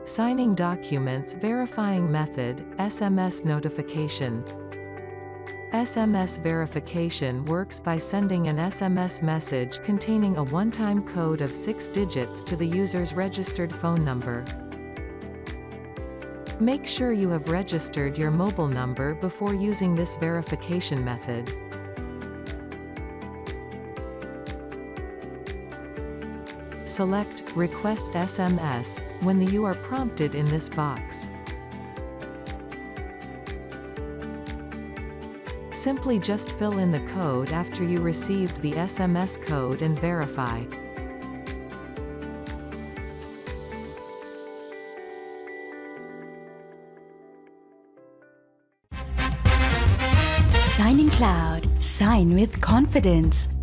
Signing documents verifying method, SMS notification. SMS verification works by sending an SMS message containing a one-time code of 6 digits to the user's registered phone number. Make sure you have registered your mobile number before using this verification method. Select Request SMS when you are prompted in this box. Simply just fill in the code after you received the SMS code and verify. SigningCloud. Sign with confidence.